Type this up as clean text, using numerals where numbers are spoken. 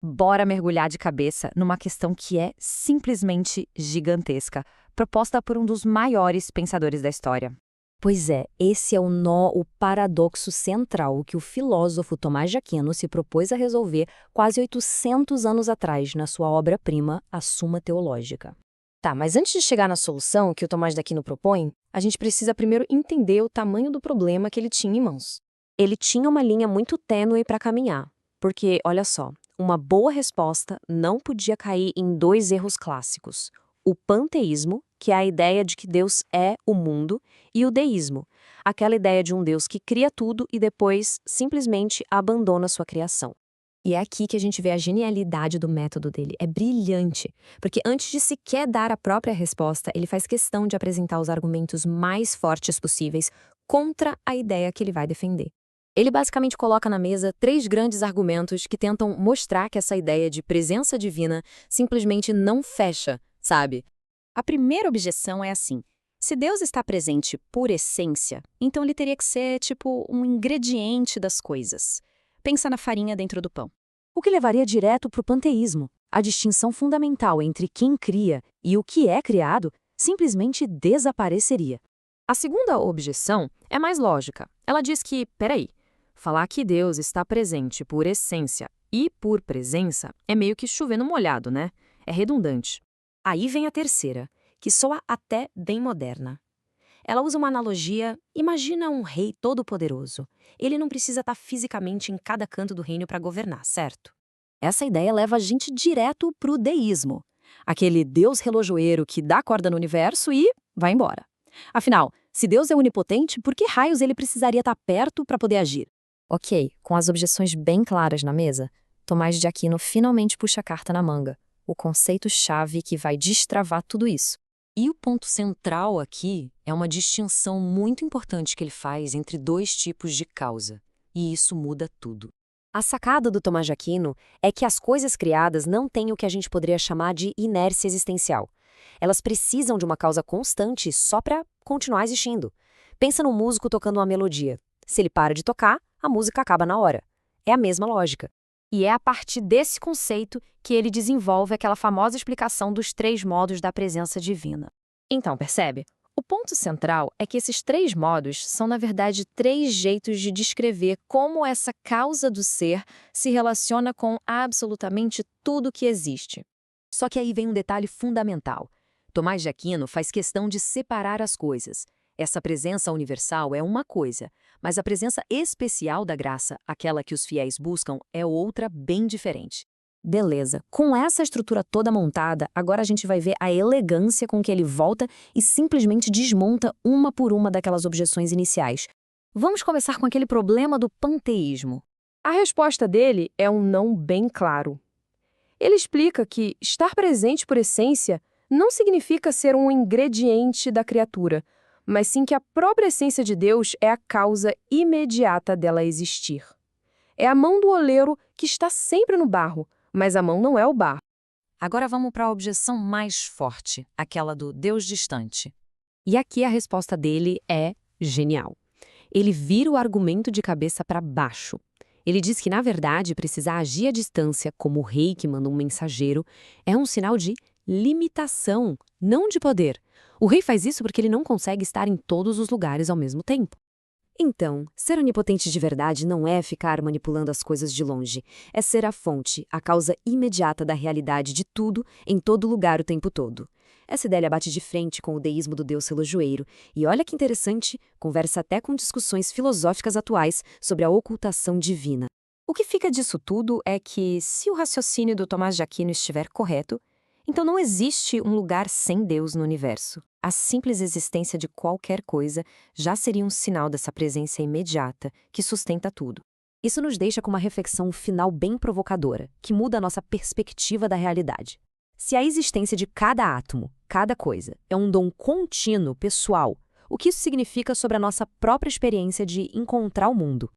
Bora mergulhar de cabeça numa questão que é simplesmente gigantesca, proposta por um dos maiores pensadores da história. Pois é, esse é o nó, o paradoxo central que o filósofo Tomás de Aquino se propôs a resolver quase 800 anos atrás na sua obra-prima, A Suma Teológica. Tá, mas antes de chegar na solução que o Tomás de Aquino propõe, a gente precisa primeiro entender o tamanho do problema que ele tinha em mãos. Ele tinha uma linha muito tênue para caminhar, porque, olha só, uma boa resposta não podia cair em dois erros clássicos: o panteísmo, que é a ideia de que Deus é o mundo, e o deísmo, aquela ideia de um Deus que cria tudo e depois simplesmente abandona sua criação. E é aqui que a gente vê a genialidade do método dele. É brilhante, porque antes de sequer dar a própria resposta, ele faz questão de apresentar os argumentos mais fortes possíveis contra a ideia que ele vai defender. Ele basicamente coloca na mesa três grandes argumentos que tentam mostrar que essa ideia de presença divina simplesmente não fecha, sabe? A primeira objeção é assim: se Deus está presente por essência, então ele teria que ser tipo um ingrediente das coisas. Pensa na farinha dentro do pão. O que levaria direto para o panteísmo. A distinção fundamental entre quem cria e o que é criado simplesmente desapareceria. A segunda objeção é mais lógica. Ela diz que, peraí, falar que Deus está presente por essência e por presença é meio que chover no molhado, né? É redundante. Aí vem a terceira, que soa até bem moderna. Ela usa uma analogia: imagina um rei todo-poderoso. Ele não precisa estar fisicamente em cada canto do reino para governar, certo? Essa ideia leva a gente direto para o deísmo. Aquele Deus relojoeiro que dá corda no universo e vai embora. Afinal, se Deus é onipotente, por que raios ele precisaria estar perto para poder agir? Ok, com as objeções bem claras na mesa, Tomás de Aquino finalmente puxa a carta na manga, o conceito-chave que vai destravar tudo isso. E o ponto central aqui é uma distinção muito importante que ele faz entre dois tipos de causa. E isso muda tudo. A sacada do Tomás de Aquino é que as coisas criadas não têm o que a gente poderia chamar de inércia existencial. Elas precisam de uma causa constante só para continuar existindo. Pensa num músico tocando uma melodia. Se ele para de tocar, a música acaba na hora. É a mesma lógica. E é a partir desse conceito que ele desenvolve aquela famosa explicação dos três modos da presença divina. Então, percebe? O ponto central é que esses três modos são, na verdade, três jeitos de descrever como essa causa do ser se relaciona com absolutamente tudo que existe. Só que aí vem um detalhe fundamental. Tomás de Aquino faz questão de separar as coisas. Essa presença universal é uma coisa, mas a presença especial da graça, aquela que os fiéis buscam, é outra bem diferente. Beleza, com essa estrutura toda montada, agora a gente vai ver a elegância com que ele volta e simplesmente desmonta uma por uma daquelas objeções iniciais. Vamos começar com aquele problema do panteísmo. A resposta dele é um não bem claro. Ele explica que estar presente por essência não significa ser um ingrediente da criatura, mas sim que a própria essência de Deus é a causa imediata dela existir. É a mão do oleiro que está sempre no barro, mas a mão não é o barro. Agora vamos para a objeção mais forte, aquela do Deus distante. E aqui a resposta dele é genial. Ele vira o argumento de cabeça para baixo. Ele diz que, na verdade, precisar agir à distância, como o rei que manda um mensageiro, é um sinal de limitação, não de poder. O rei faz isso porque ele não consegue estar em todos os lugares ao mesmo tempo. Então, ser onipotente de verdade não é ficar manipulando as coisas de longe. É ser a fonte, a causa imediata da realidade de tudo, em todo lugar o tempo todo. Essa ideia bate de frente com o deísmo do Deus relojoeiro. E olha que interessante, conversa até com discussões filosóficas atuais sobre a ocultação divina. O que fica disso tudo é que, se o raciocínio do Tomás de Aquino estiver correto, então não existe um lugar sem Deus no universo. A simples existência de qualquer coisa já seria um sinal dessa presença imediata que sustenta tudo. Isso nos deixa com uma reflexão final bem provocadora, que muda a nossa perspectiva da realidade. Se a existência de cada átomo, cada coisa, é um dom contínuo, pessoal, o que isso significa sobre a nossa própria experiência de encontrar o mundo?